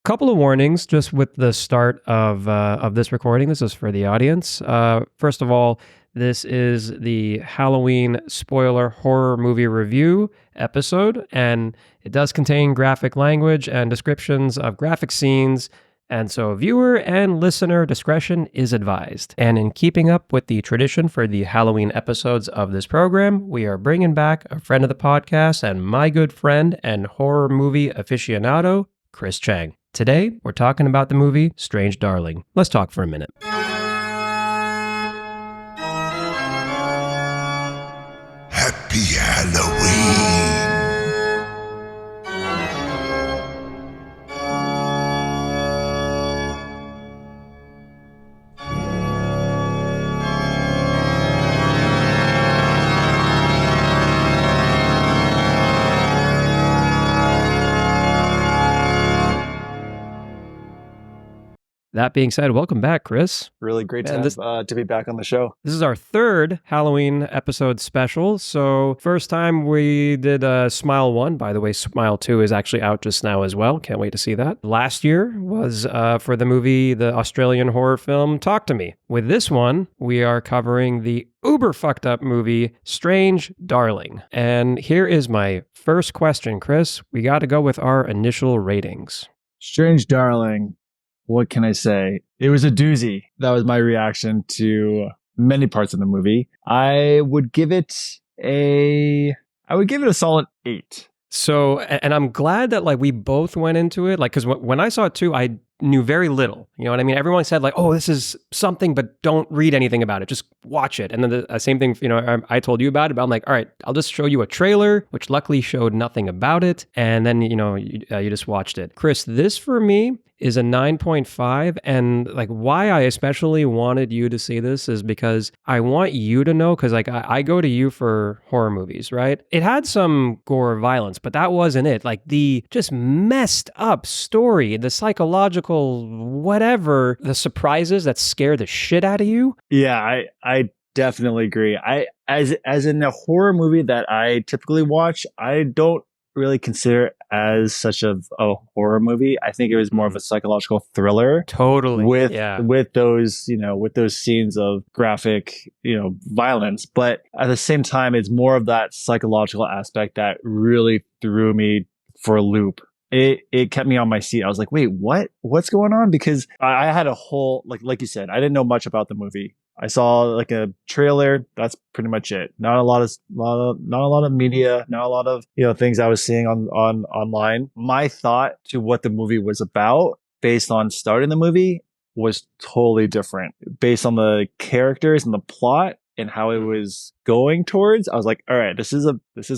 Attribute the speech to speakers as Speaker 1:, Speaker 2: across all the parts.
Speaker 1: Couple of warnings just with the start of this recording. This is for the audience. First of all, this is the Halloween spoiler horror movie review episode, and it does contain graphic language and descriptions of graphic scenes, and so viewer and listener discretion is advised. And in keeping up with the tradition for the Halloween episodes of this program, we are bringing back a friend of the podcast and my good friend and horror movie aficionado, Chris Cheng. Today, we're talking about the movie Strange Darling. Let's talk for a minute.
Speaker 2: Happy Halloween!
Speaker 1: That being said, welcome back, Chris.
Speaker 3: Really great to be back on the show.
Speaker 1: This is our third Halloween episode special. So first time we did Smile 1. By the way, Smile 2 is actually out just now as well. Can't wait to see that. Last year was for the movie, the Australian horror film, Talk to Me. With this one, we are covering the uber fucked up movie, Strange Darling. And here is my first question, Chris. We got to go with our initial ratings.
Speaker 3: Strange Darling. What can I say? It was a doozy. That was my reaction to many parts of the movie. I would give it a solid 8.
Speaker 1: So, and I'm glad that like we both went into it, like, because when I saw it too, I knew very little. You know what I mean? Everyone said like, oh, this is something, but don't read anything about it. Just watch it. And then the same thing, you know, I told you about it, but I'm like, all right, I'll just show you a trailer, which luckily showed nothing about it. And then, you know, you just watched it. Chris, this for me is a 9.5. And like why I especially wanted you to see this is because I want you to know, because like I go to you for horror movies, right? It had some gore or violence, but that wasn't it. Like the just messed up story, the psychological whatever, the surprises that scare the shit out of you.
Speaker 3: Yeah, I definitely agree. As in a horror movie that I typically watch, I don't really consider it as such a horror movie. I think it was more of a psychological thriller.
Speaker 1: Totally.
Speaker 3: With those, you know, with those scenes of graphic, you know, violence. But at the same time, it's more of that psychological aspect that really threw me for a loop. It kept me on my seat. I was like, wait, what's going on? Because I had a whole, like you said, I didn't know much about the movie. I saw like a trailer. That's pretty much it. Not a lot of media, not a lot of, you know, things I was seeing on online. My thought to what the movie was about based on starting the movie was totally different. Based on the characters and the plot and how it was going towards, I was like, all right, this is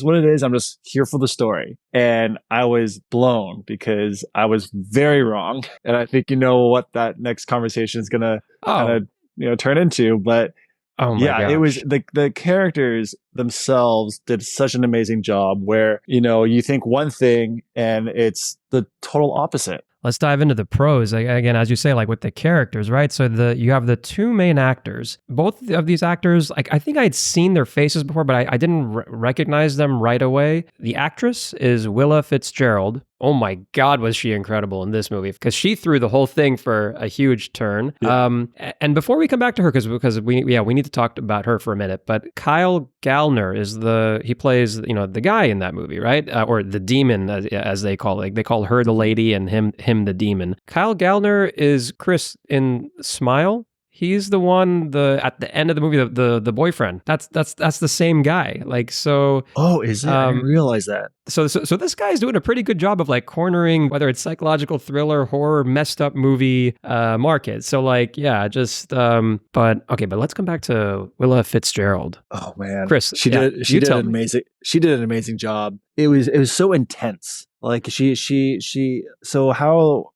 Speaker 3: what it is. I'm just here for the story. And I was blown because I was very wrong. And I think you know what that next conversation is gonna kind of, you know, turn into. But
Speaker 1: gosh.
Speaker 3: It was the characters themselves did such an amazing job where, you know, you think one thing and it's the total opposite.
Speaker 1: Let's dive into the pros. Again, as you say, like with the characters, right? So you have the two main actors. Both of these actors, like I think I'd seen their faces before, but I didn't recognize them right away. The actress is Willa Fitzgerald. Oh my God, was she incredible in this movie? Because she threw the whole thing for a huge turn. Yeah. And before we come back to her, because we need to talk about her for a minute. But Kyle Gallner he plays, you know, the guy in that movie, right? Or the demon, as they call it. Like, they call her the lady and him the demon. Kyle Gallner is Chris in Smile. He's the one at the end of the movie, the boyfriend. That's the same guy. like so.
Speaker 3: Oh, is it? I didn't realize that.
Speaker 1: So this guy's doing a pretty good job of like cornering whether it's psychological thriller, horror, messed up movie market. So like, yeah, just but let's come back to Willa Fitzgerald.
Speaker 3: Oh man,
Speaker 1: Chris,
Speaker 3: she did an amazing job. It was so intense. Like so how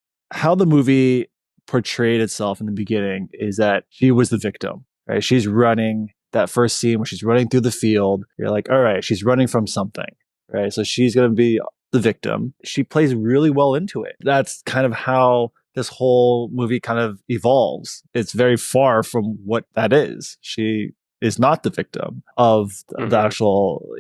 Speaker 3: the movie portrayed itself in the beginning is that she was the victim, right? She's running that first scene where she's running through the field. You're like, all right, she's running from something, right? So she's going to be the victim. She plays really well into it. That's kind of how this whole movie kind of evolves. It's very far from what that is. She is not the victim of the actual,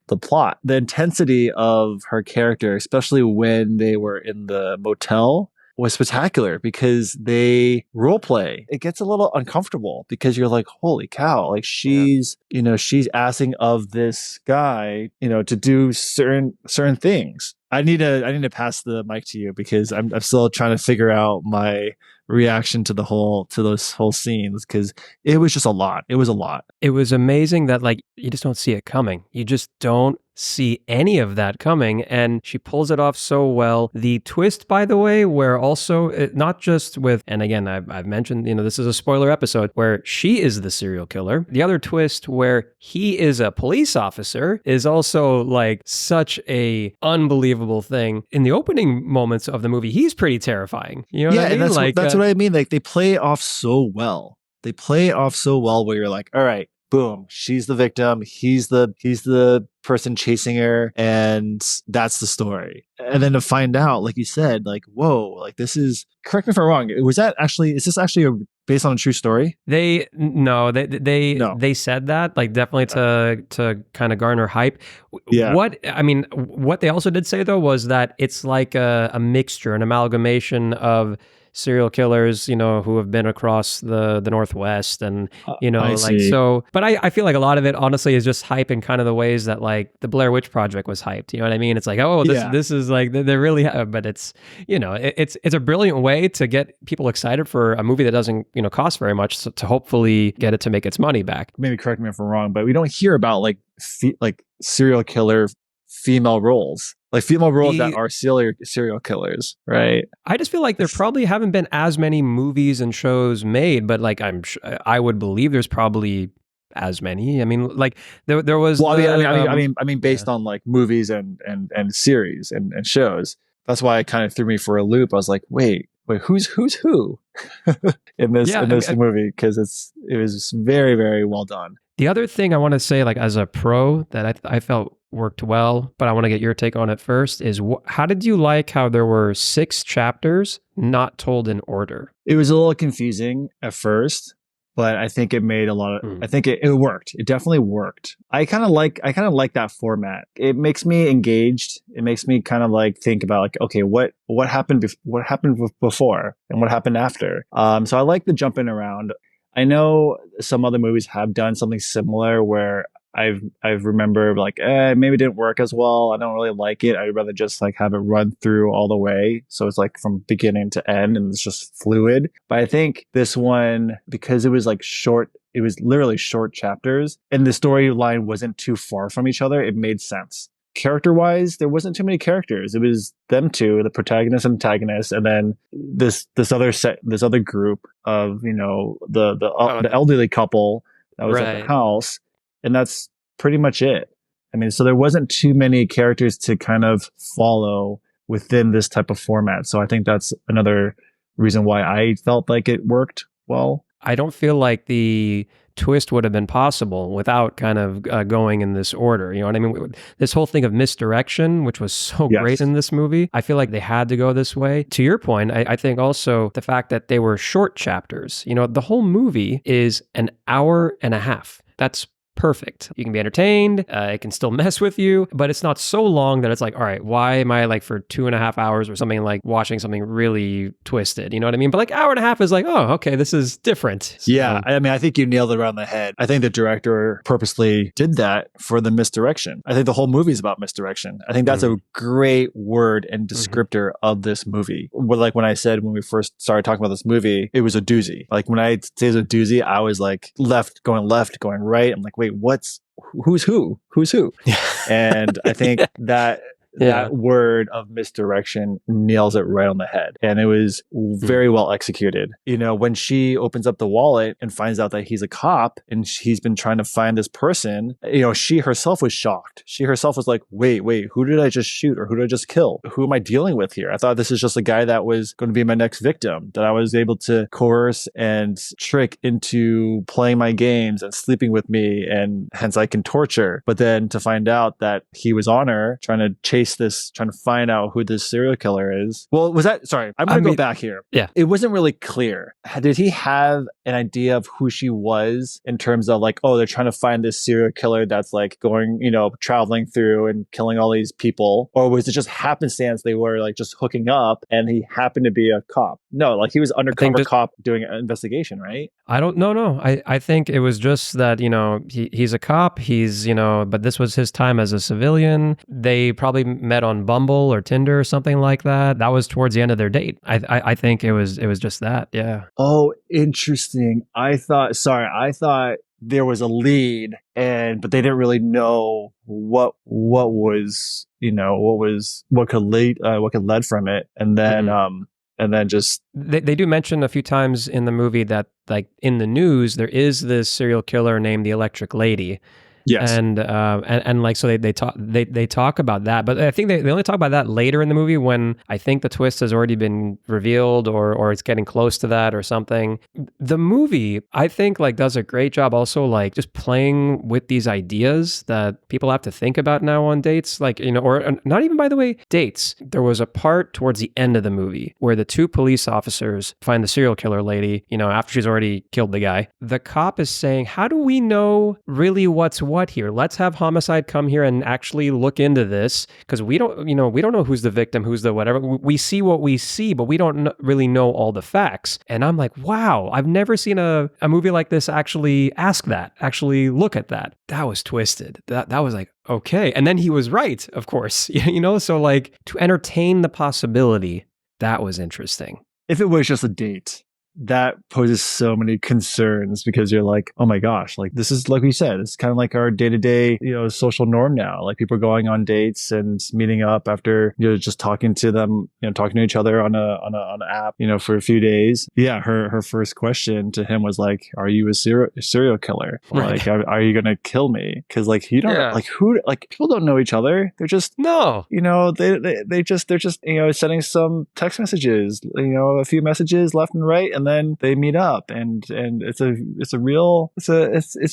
Speaker 3: the plot. The intensity of her character, especially when they were in the motel, was spectacular because they role play. It gets a little uncomfortable because you're like, holy cow, like she's asking of this guy, to do certain things. I need to pass the mic to you because I'm still trying to figure out my reaction to those whole scenes because it was just a lot. It was a lot.
Speaker 1: It was amazing that like you just don't see it coming. You just don't see any of that coming, and she pulls it off so well. The twist, by the way, where also not just with, and again I've mentioned, this is a spoiler episode, where she is the serial killer. The other twist where he is a police officer is also like such a unbelievable thing. In the opening moments of the movie, he's pretty terrifying. You know what I mean?
Speaker 3: And that's what I mean. Like they play off so well. They play off so well where you're like, all right, boom, she's the victim, he's the person chasing her, and that's the story. And then to find out, like you said, like, whoa, like this is, correct me if I'm wrong, is this actually based on a true story?
Speaker 1: They said that, like, definitely to kind of garner hype.
Speaker 3: Yeah.
Speaker 1: What they also did say though was that it's like a mixture, an amalgamation of serial killers, who have been across the Northwest, and but I feel like a lot of it honestly is just hype in kind of the ways that like the Blair Witch Project was hyped. You know what I mean? It's like, this is like they're really, but it's it's a brilliant way to get people excited for a movie that doesn't cost very much, to hopefully get it to make its money back.
Speaker 3: Maybe correct me if I'm wrong, but we don't hear about like serial killer female roles. Like female roles that are serial killers, right?
Speaker 1: I just feel like there probably haven't been as many movies and shows made, but like I would believe there's probably as many. I mean, like there was. Well,
Speaker 3: I mean, based on like movies and series and shows. That's why it kind of threw me for a loop. I was like, wait, who's who in this movie? Because it was very, very well done.
Speaker 1: The other thing I want to say, like as a pro, that I felt worked well, but I want to get your take on it first, is how did you like how there were 6 chapters not told in order?
Speaker 3: It was a little confusing at first, but I think it made a lot of, I think it worked. It definitely worked. I kind of like that format. It makes me engaged. It makes me kind of like think about like, okay, what happened before and what happened after? So I like the jumping around. I know some other movies have done something similar where I've remembered like, maybe it didn't work as well. I don't really like it. I'd rather just like have it run through all the way. So it's like from beginning to end and it's just fluid. But I think this one, because it was like short, it was literally short chapters and the storyline wasn't too far from each other, it made sense. Character-wise, there wasn't too many characters. It was them two, the protagonist and antagonist, and then this other group of the elderly couple that was at the house, and that's pretty much it. I mean, so there wasn't too many characters to kind of follow within this type of format. So I think that's another reason why I felt like it worked well.
Speaker 1: I don't feel like the twist would have been possible without kind of going in this order. You know what I mean? This whole thing of misdirection, which was so great in this movie, I feel like they had to go this way. To your point, I think also the fact that they were short chapters. The whole movie is an hour and a half. That's perfect. You can be entertained. It can still mess with you, but it's not so long that it's like, all right, why am I like for 2.5 hours or something like watching something really twisted? You know what I mean? But like hour and a half is like, oh, okay, this is different.
Speaker 3: Yeah. I mean, I think you nailed it around the head. I think the director purposely did that for the misdirection. I think the whole movie is about misdirection. I think that's a great word and descriptor of this movie. Like when I said, when we first started talking about this movie, it was a doozy. Like when I say it's a doozy, I was like left, going right. I'm like, wait, who's who? And I think that word of misdirection nails it right on the head. And it was very well executed. When she opens up the wallet and finds out that he's a cop and he's been trying to find this person, she herself was shocked. She herself was like, wait, who did I just shoot? Or who did I just kill? Who am I dealing with here? I thought this is just a guy that was going to be my next victim, that I was able to coerce and trick into playing my games and sleeping with me, and hence I can torture. But then to find out that he was on her, trying to chase chase this, trying to find out who this serial killer is. Well, was that, sorry, I'm going to go back here.
Speaker 1: Yeah.
Speaker 3: It wasn't really clear. Did he have an idea of who she was in terms of like, oh, they're trying to find this serial killer that's like going, you know, traveling through and killing all these people? Or was it just happenstance they were like just hooking up and he happened to be a cop? No, like he was undercover cop doing an investigation, right?
Speaker 1: I don't know. No, I think it was just that, you know, he's a cop. He's, you know, but this was his time as a civilian. They probably met on Bumble or Tinder or something like that. That was towards the end of their date. I think it was just that. Yeah.
Speaker 3: Oh, interesting. I thought there was a lead but they didn't really know what was, you know, what could lead from it. And then just
Speaker 1: they do mention a few times in the movie that like in the news there is this serial killer named the Electric Lady.
Speaker 3: Yes.
Speaker 1: And like, so they talk about that, but I think they only talk about that later in the movie when I think the twist has already been revealed or it's getting close to that or something. The movie, I think, like does a great job also like just playing with these ideas that people have to think about now on dates, like, you know, or not even, by the way, dates. There was a part towards the end of the movie where the two police officers find the serial killer lady, you know, after she's already killed the guy. The cop is saying, how do we know really what's what here? Let's have homicide come here and actually look into this, because we don't know who's the victim, who's the whatever. We see what we see, but we don't really know all the facts. And I'm like, wow, I've never seen a movie like this actually ask that, actually look at that. That was twisted. That was like, okay. And then he was right, of course, you know, so like to entertain the possibility, that was interesting.
Speaker 3: If it was just a date, that poses so many concerns because you're like, oh my gosh, like this is, like we said, it's kind of like our day-to-day, you know, social norm now. Like people are going on dates and meeting up after, you know, just talking to them, you know, talking to each other on an app, you know, for a few days. Yeah. Her first question to him was like, are you a serial killer?
Speaker 1: Right.
Speaker 3: Like, are you going to kill me? Cause like, you don't like who, like people don't know each other. They're just, no, you know, they're just, you know, sending some text messages, you know, a few messages left and right. And then they meet up and it's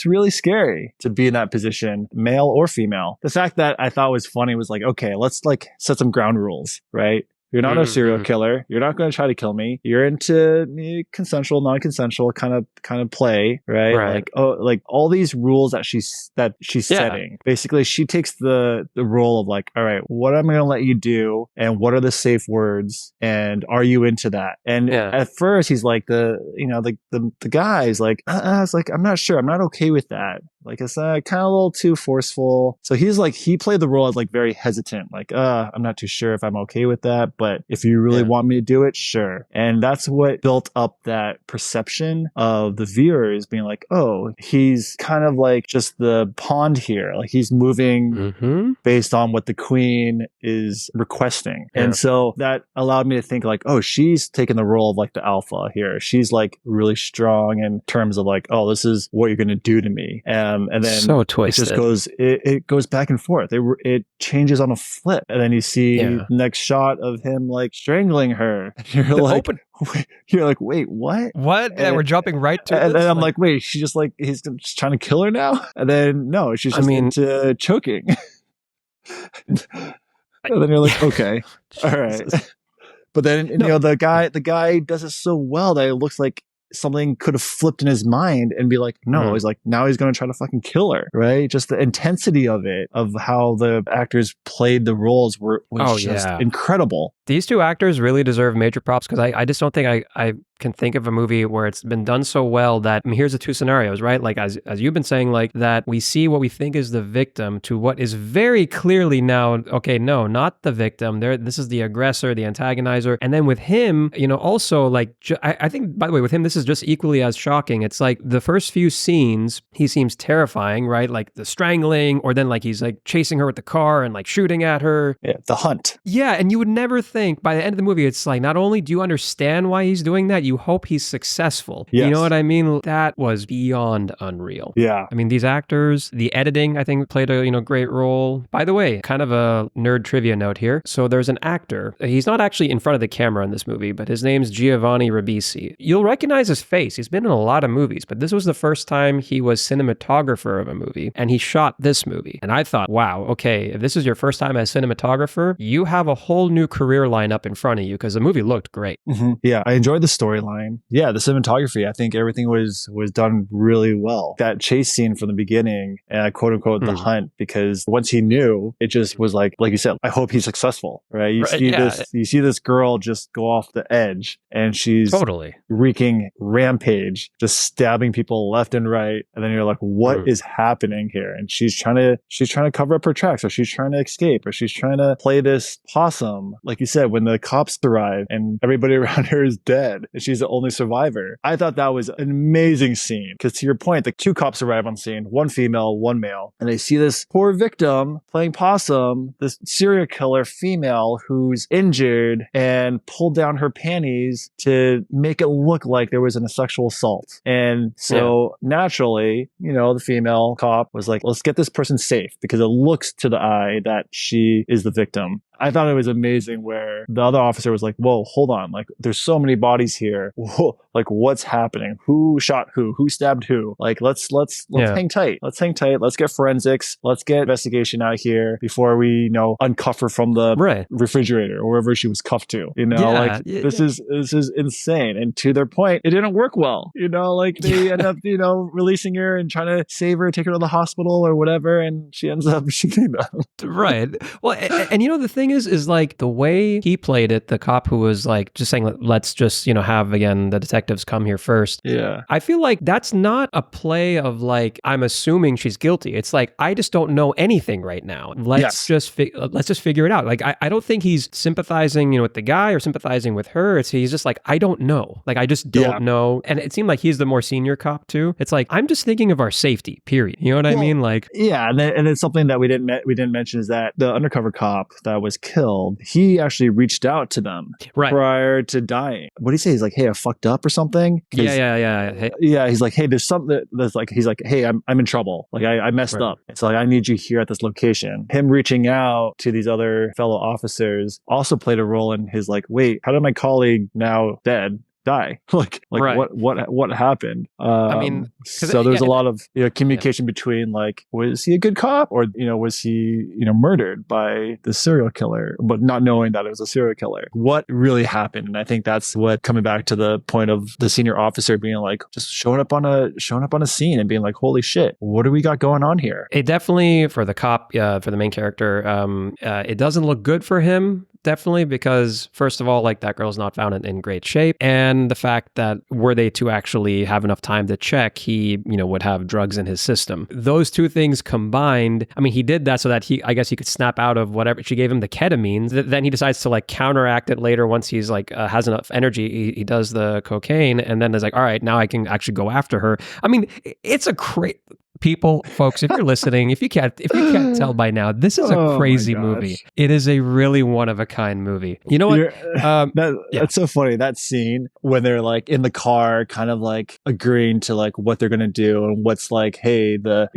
Speaker 3: really scary to be in that position, male or female. The fact that I thought was funny was like, okay, let's like set some ground rules, right? You're not a serial killer. You're not going to try to kill me. You're into consensual, non-consensual kind of play, right? Like, oh, like all these rules that she's setting. Basically, she takes the role of like, all right, what am I going to let you do, and what are the safe words, and are you into that? And at first, he's like the guy's like, it's like, I'm not sure, I'm not okay with that. Like it's kind of a little too forceful. So he's like, he played the role as like very hesitant, like, I'm not too sure if I'm okay with that, but if you really want me to do it, sure. And that's what built up that perception of the viewers being like, oh, he's kind of like just the pawn here. Like he's moving based on what the queen is requesting. And so that allowed me to think like, oh, she's taking the role of like the alpha here. She's like really strong in terms of like, oh, this is what you're going to do to me. And then
Speaker 1: so twisted.
Speaker 3: It goes back and forth. It changes on a flip. And then you see the next shot of him like strangling her. And you're like, wait, what?
Speaker 1: What? And we're jumping right to
Speaker 3: and then I'm like, wait, she's just like, he's just trying to kill her now? And then no, she's just into choking. And then you're like, okay, all right. But then, you know, the guy does it so well that it looks like something could have flipped in his mind and be like, no, he's like, now he's going to try to fucking kill her, right? Just the intensity of it, of how the actors played the roles was just incredible.
Speaker 1: These two actors really deserve major props because I just don't think I can think of a movie where it's been done so well that, I mean, here's the two scenarios, right? Like as you've been saying, like that we see what we think is the victim to what is very clearly now, okay, no, not the victim. This is the aggressor, the antagonizer. And then with him, you know, also like, I think, by the way, with him, this is just equally as shocking. It's like the first few scenes, he seems terrifying, right? Like the strangling, or then like he's like chasing her with the car and like shooting at her.
Speaker 3: Yeah, the hunt.
Speaker 1: Yeah, and you would never think think by the end of the movie, it's like, not only do you understand why he's doing that, you hope he's successful.
Speaker 3: Yes.
Speaker 1: You know what I mean? That was beyond unreal.
Speaker 3: Yeah.
Speaker 1: I mean, these actors, the editing, I think, played a great role. By the way, kind of a nerd trivia note here. So there's an actor. He's not actually in front of the camera in this movie, but his name's Giovanni Ribisi. You'll recognize his face. He's been in a lot of movies, but this was the first time he was cinematographer of a movie, and he shot this movie. And I thought, wow, okay, if this is your first time as cinematographer, you have a whole new career line up in front of you, because the movie looked great.
Speaker 3: Mm-hmm. Yeah, I enjoyed the storyline. Yeah, the cinematography, I think everything was done really well. That chase scene from the beginning, quote unquote, the hunt, because once he knew, it just was like you said, I hope he's successful, right? You see this girl just go off the edge, and she's
Speaker 1: totally
Speaker 3: wreaking rampage, just stabbing people left and right. And then you're like, what is happening here? And she's trying to cover up her tracks, or she's trying to escape, or she's trying to play this possum. Like you said, when the cops arrive and everybody around her is dead and she's the only survivor. I thought that was an amazing scene, because to your point, the two cops arrive on scene, one female, one male, and they see this poor victim playing possum, this serial killer female who's injured, and pulled down her panties to make it look like there was a sexual assault. And so naturally, the female cop was like, let's get this person safe, because it looks to the eye that she is the victim. I thought it was amazing where the other officer was like, whoa, hold on. Like, there's so many bodies here. Whoa, like, what's happening? Who shot who? Who stabbed who? Like, let's hang tight. Let's hang tight. Let's get forensics. Let's get investigation out here before we, uncuff her from the refrigerator or wherever she was cuffed to. This is insane. And to their point, it didn't work well. They end up, releasing her and trying to save her, take her to the hospital or whatever. And she ends up shooting them.
Speaker 1: Right. Well, and the thing is like the way he played it, the cop who was like just saying, let's just, have again the detectives come here first.
Speaker 3: Yeah.
Speaker 1: I feel like that's not a play of like, I'm assuming she's guilty. It's like, I just don't know anything right now. Let's just figure it out. Like, I don't think he's sympathizing, with the guy or sympathizing with her. He's just like, I don't know. Like, I just don't know. And it seemed like he's the more senior cop too. It's like, I'm just thinking of our safety, period. You know what I mean? Like,
Speaker 3: yeah. And it's something that we didn't mention is that the undercover cop that was killed, he actually reached out to them prior to dying. What did he say? He's like, hey, I fucked up or something.
Speaker 1: Yeah. Hey.
Speaker 3: Yeah. He's like, hey, there's something that's like, he's like, hey, I'm in trouble. Like, I messed up. It's like, I need you here at this location. Him reaching out to these other fellow officers also played a role in his like, wait, how did my colleague now dead die? What happened?
Speaker 1: I mean,
Speaker 3: so there's a lot of communication between like, was he a good cop, or was he murdered by the serial killer, but not knowing that it was a serial killer? What really happened? And I think that's what, coming back to the point of the senior officer being like, just showing up on a scene and being like, holy shit, what do we got going on here?
Speaker 1: It definitely, for the cop, for the main character, it doesn't look good for him. Definitely, because first of all, like, that girl's not found in great shape, and the fact that were they to actually have enough time to check, he would have drugs in his system. Those two things combined, I mean, he did that so that I guess he could snap out of whatever she gave him, the ketamine. Then he decides to like counteract it later once he's like has enough energy. He does the cocaine, and then there's like, all right, now I can actually go after her. I mean, it's a great. People, folks, if you're listening, if you can't tell by now, this is a crazy movie. It is a really one-of-a-kind movie. You know what?
Speaker 3: That's so funny. That scene when they're like in the car, kind of like agreeing to like what they're gonna do, and what's like, hey, the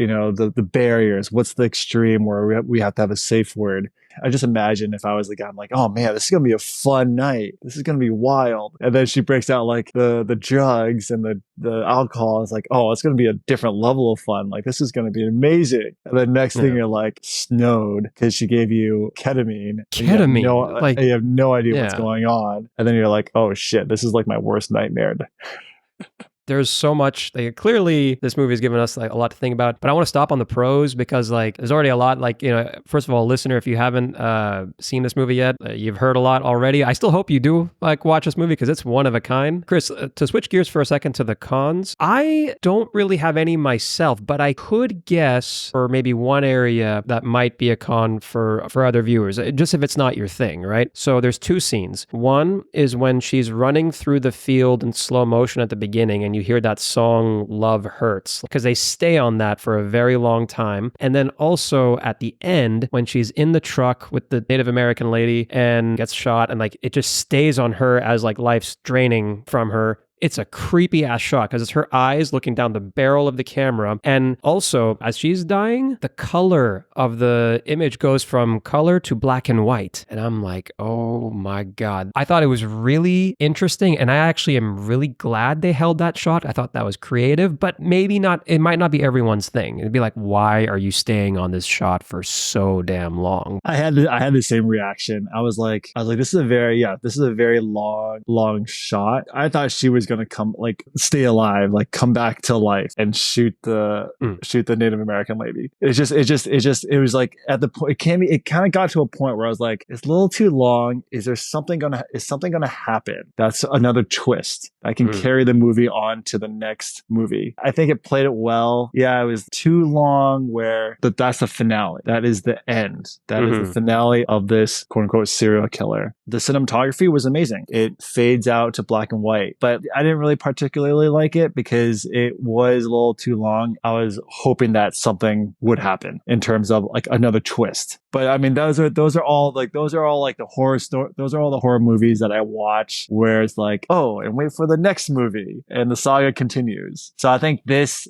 Speaker 3: barriers. What's the extreme where we have to have a safe word? I just imagine if I was the guy, I'm like, oh man, this is going to be a fun night. This is going to be wild. And then she breaks out like the drugs and the alcohol. It's like, oh, it's going to be a different level of fun. Like, this is going to be amazing. And then next thing you're like snowed because she gave you ketamine.
Speaker 1: Ketamine.
Speaker 3: You have no idea what's going on. And then you're like, oh shit, this is like my worst nightmare.
Speaker 1: There's so much. Clearly, this movie has given us like a lot to think about. But I want to stop on the pros because like there's already a lot. Like, first of all, listener, if you haven't seen this movie yet, you've heard a lot already. I still hope you do like watch this movie because it's one of a kind. Chris, to switch gears for a second to the cons, I don't really have any myself, but I could guess for maybe one area that might be a con for other viewers, just if it's not your thing, right? So there's two scenes. One is when she's running through the field in slow motion at the beginning, and you hear that song Love Hurts, because they stay on that for a very long time. And then also at the end, when she's in the truck with the Native American lady and gets shot, and like it just stays on her as like life's draining from her. It's a creepy ass shot because it's her eyes looking down the barrel of the camera. And also, as she's dying, the color of the image goes from color to black and white. And I'm like, oh my God. I thought it was really interesting. And I actually am really glad they held that shot. I thought that was creative, but maybe not, it might not be everyone's thing. It'd be like, why are you staying on this shot for so damn long?
Speaker 3: I had the same reaction. I was like, this is a very long shot. I thought she was gonna come, like, stay alive, like come back to life and shoot the Native American lady. It was like at the point it kind of got to a point where I was like, it's a little too long. Is something gonna happen? That's another twist. I can carry the movie on to the next movie. I think it played it well. Yeah, it was too long that's the finale. That is the end. That is the finale of this quote unquote serial killer. The cinematography was amazing. It fades out to black and white, but I didn't really particularly like it because it was a little too long. I was hoping that something would happen in terms of like another twist. But I mean, those are all the horror story. Those are all the horror movies that I watch where it's like, oh, and wait for the next movie and the saga continues. So I think this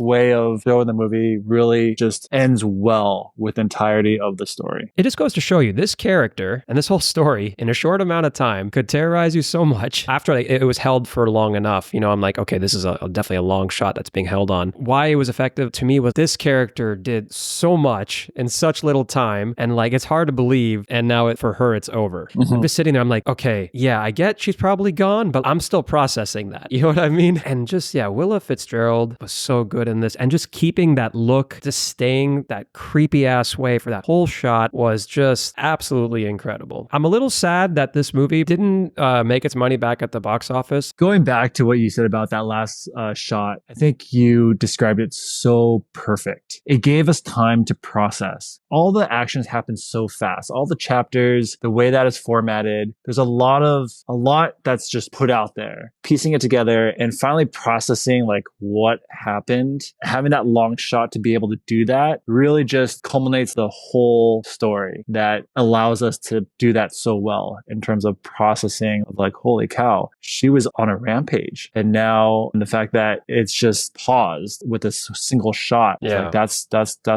Speaker 3: way of throwing the movie really just ends well with the entirety of the story.
Speaker 1: It just goes to show you this character and this whole story in a short amount of time could terrorize you so much. After it was held for long enough, you know, I'm like, okay, this is definitely a long shot that's being held on. Why it was effective to me was this character did so much in such little time, and like it's hard to believe, and now for her it's over. I'm just sitting there, I'm like, okay, yeah, I get she's probably gone, but I'm still processing that. You know what I mean? And just, yeah, Willa Fitzgerald was so good in this, and just keeping that look, just staying that creepy ass way for that whole shot was just absolutely incredible. I'm a little sad that this movie didn't make its money back at the box office.
Speaker 3: Going back to what you said about that last shot, I think you described it so perfect. It gave us time to process. All the actions happen so fast. All the chapters, the way that it's formatted, there's a lot that's just put out there. Piecing it together and finally processing like what happened, having that long shot to be able to do that really just culminates the whole story that allows us to do that so well in terms of processing of like, holy cow, she was on a rampage. And now the fact that it's just paused with a single shot, like that's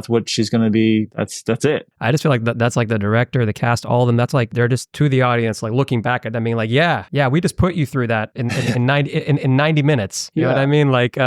Speaker 3: what she's going to be. That's it.
Speaker 1: I just feel like that's like the director, the cast, all of them. That's like they're just to the audience, like looking back at them, being like, yeah, we just put you through that in 90 minutes. You know what I mean? Like,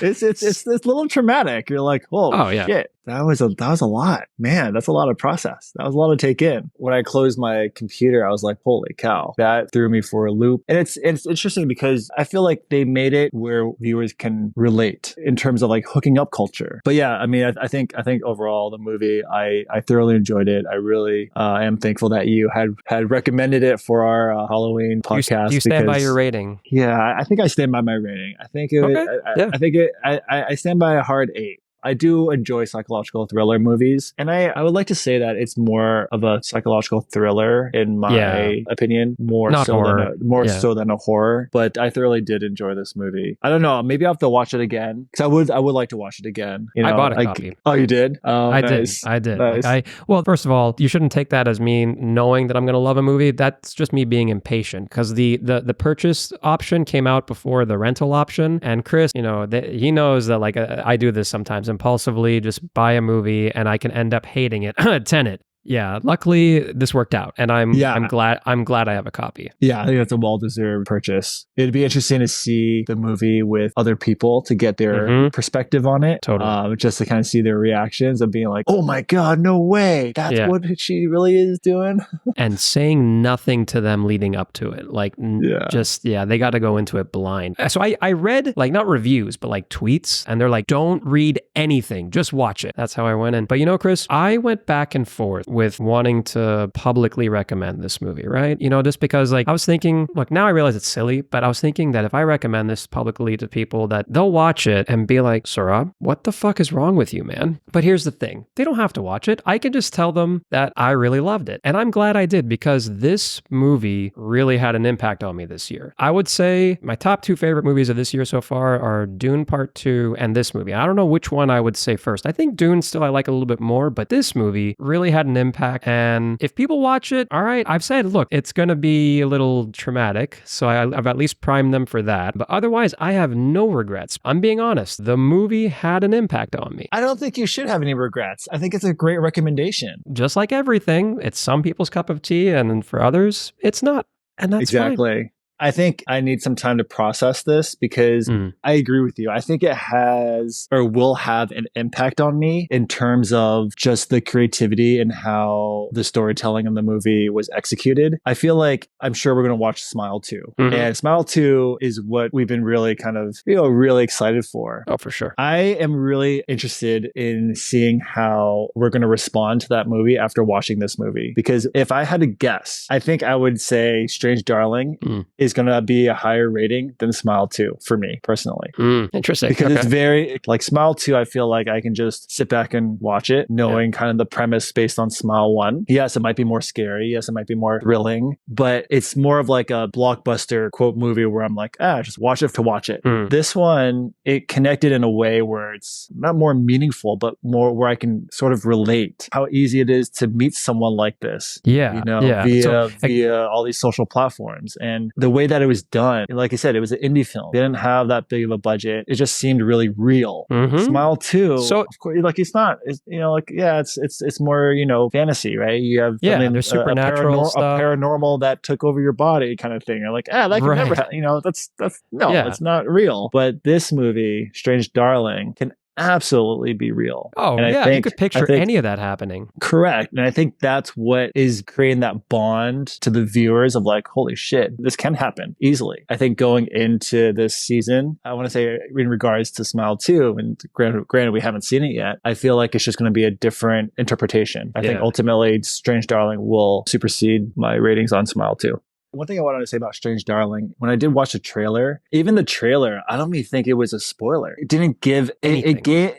Speaker 3: it's a little traumatic. You're like, oh yeah, shit. That was a lot, man. That's a lot of process. That was a lot to take in. When I closed my computer, I was like, holy cow, that threw me for a loop. And it's interesting because I feel like they made it where viewers can relate in terms of like hooking up culture. But yeah, I mean, I think overall the movie, I thoroughly enjoyed it. I really am thankful that you had recommended it for our Halloween podcast.
Speaker 1: Do you stand by your rating?
Speaker 3: Yeah, I think I stand by my rating. I think I stand by a hard 8. I do enjoy psychological thriller movies, and I would like to say that it's more of a psychological thriller in my opinion, more so than a horror. But I thoroughly did enjoy this movie. I don't know, maybe I have to watch it again because I would like to watch it again. You know,
Speaker 1: I bought a copy.
Speaker 3: Oh, you did? Oh,
Speaker 1: I
Speaker 3: nice.
Speaker 1: did.
Speaker 3: Nice.
Speaker 1: Like well, first of all, you shouldn't take that as me knowing that I'm going to love a movie. That's just me being impatient because the purchase option came out before the rental option, and Chris, you know, he knows that like I do this sometimes. Impulsively just buy a movie and I can end up hating it. Tenet. Yeah, luckily this worked out, and I'm glad I have a copy.
Speaker 3: Yeah, I think that's a well-deserved purchase. It'd be interesting to see the movie with other people to get their perspective on it.
Speaker 1: Totally.
Speaker 3: Just to kind of see their reactions of being like, oh my God, no way. That's what she really is doing.
Speaker 1: And saying nothing to them leading up to it. Like, they got to go into it blind. So I read, like, not reviews, but like tweets, and they're like, don't read anything, just watch it. That's how I went in. But you know, Chris, I went back and forth with wanting to publicly recommend this movie, right? You know, just because like I was thinking, look, now I realize it's silly, but I was thinking that if I recommend this publicly to people, that they'll watch it and be like, Saurabh, what the fuck is wrong with you, man? But here's the thing. They don't have to watch it. I can just tell them that I really loved it. And I'm glad I did, because this movie really had an impact on me this year. I would say my top 2 favorite movies of this year so far are Dune Part 2 and this movie. I don't know which one I would say first. I think Dune still I like a little bit more, but this movie really had an impact. And if people watch it, all right, I've said, look, it's going to be a little traumatic. So I've at least primed them for that. But otherwise, I have no regrets. I'm being honest. The movie had an impact on me.
Speaker 3: I don't think you should have any regrets. I think it's a great recommendation.
Speaker 1: Just like everything, it's some people's cup of tea, and for others, it's not. And that's
Speaker 3: exactly.
Speaker 1: fine.
Speaker 3: I think I need some time to process this, because I agree with you. I think it has or will have an impact on me in terms of just the creativity and how the storytelling in the movie was executed. I feel like I'm sure we're going to watch Smile 2. And Smile 2 is what we've been really kind of, really excited for.
Speaker 1: Oh, for sure.
Speaker 3: I am really interested in seeing how we're going to respond to that movie after watching this movie. Because if I had to guess, I think I would say Strange Darling is going to be a higher rating than Smile 2 for me personally.
Speaker 1: Interesting.
Speaker 3: Because it's very like Smile 2, I feel like I can just sit back and watch it knowing kind of the premise based on Smile 1. Yes, it might be more scary. Yes, it might be more thrilling, but it's more of like a blockbuster quote movie where I'm like, just watch it to watch it. This one, it connected in a way where it's not more meaningful, but more where I can sort of relate how easy it is to meet someone like this. Via all these social platforms. And the way that it was done, like I said, it was an indie film. They didn't have that big of a budget. It just seemed really real. Smile 2, so of course, like it's not, it's, it's more, fantasy, right? You have
Speaker 1: there's supernatural stuff,
Speaker 3: a paranormal that took over your body kind of thing. You're like, that can never happen. It's not real. But this movie, Strange Darling, can absolutely be real.
Speaker 1: Oh, and you could picture any of that happening.
Speaker 3: Correct. And I think that's what is creating that bond to the viewers of like, holy shit, this can happen easily. I think going into this season, I want to say in regards to Smile 2, and granted we haven't seen it yet, I feel like it's just going to be a different interpretation. I think ultimately Strange Darling will supersede my ratings on Smile 2. One thing I wanted to say about Strange Darling, when I did watch the trailer, even the trailer, I don't even think it was a spoiler. It didn't give anything.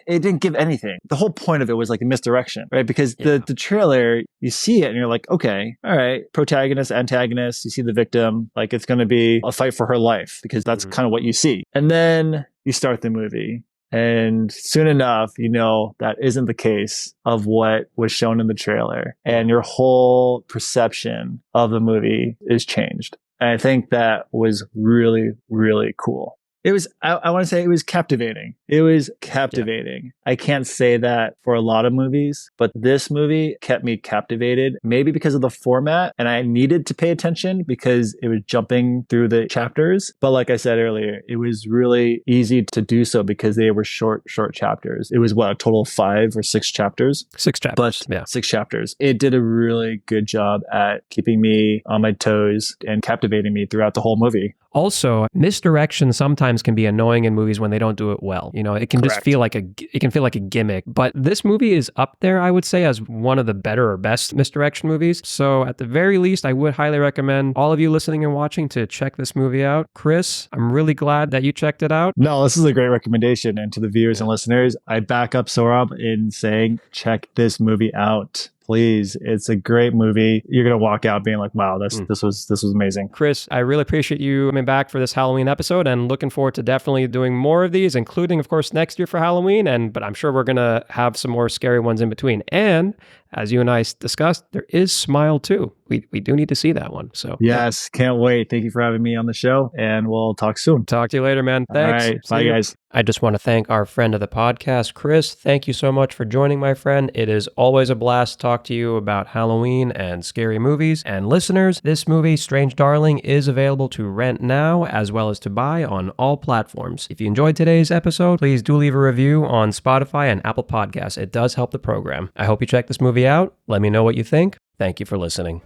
Speaker 3: It didn't give anything. The whole point of it was like a misdirection, right? Because the trailer, you see it and you're like, okay, all right, protagonist, antagonist, you see the victim, like it's going to be a fight for her life, because that's kind of what you see. And then you start the movie. And soon enough, that isn't the case of what was shown in the trailer. And your whole perception of the movie is changed. And I think that was really, really cool. It was, I want to say it was captivating. It was captivating. Yeah. I can't say that for a lot of movies, but this movie kept me captivated, maybe because of the format, and I needed to pay attention because it was jumping through the chapters. But like I said earlier, it was really easy to do so because they were short chapters. It was a total of 5 or 6 chapters?
Speaker 1: 6 chapters.
Speaker 3: But 6 chapters. It did a really good job at keeping me on my toes and captivating me throughout the whole movie.
Speaker 1: Also, misdirection sometimes can be annoying in movies when they don't do it well. It can just feel like a gimmick. But this movie is up there, I would say, as one of the better or best misdirection movies. So at the very least, I would highly recommend all of you listening and watching to check this movie out. Chris, I'm really glad that you checked it out.
Speaker 3: No, this is a great recommendation. And to the viewers and listeners, I back up Saurabh in saying, check this movie out. Please, it's a great movie. You're gonna walk out being like, "Wow, this was amazing."
Speaker 1: Chris, I really appreciate you coming back for this Halloween episode, and looking forward to definitely doing more of these, including, of course, next year for Halloween. But I'm sure we're gonna have some more scary ones in between. And as you and I discussed, there is Smile 2. We do need to see that one. So
Speaker 3: yes, can't wait. Thank you for having me on the show, and we'll talk soon.
Speaker 1: Talk to you later, man. Thanks.
Speaker 3: All right, bye, guys.
Speaker 1: I just want to thank our friend of the podcast, Chris. Thank you so much for joining, my friend. It is always a blast to talk to you about Halloween and scary movies. And listeners, this movie, Strange Darling, is available to rent now as well as to buy on all platforms. If you enjoyed today's episode, please do leave a review on Spotify and Apple Podcasts. It does help the program. I hope you check this movie out. Let me know what you think. Thank you for listening.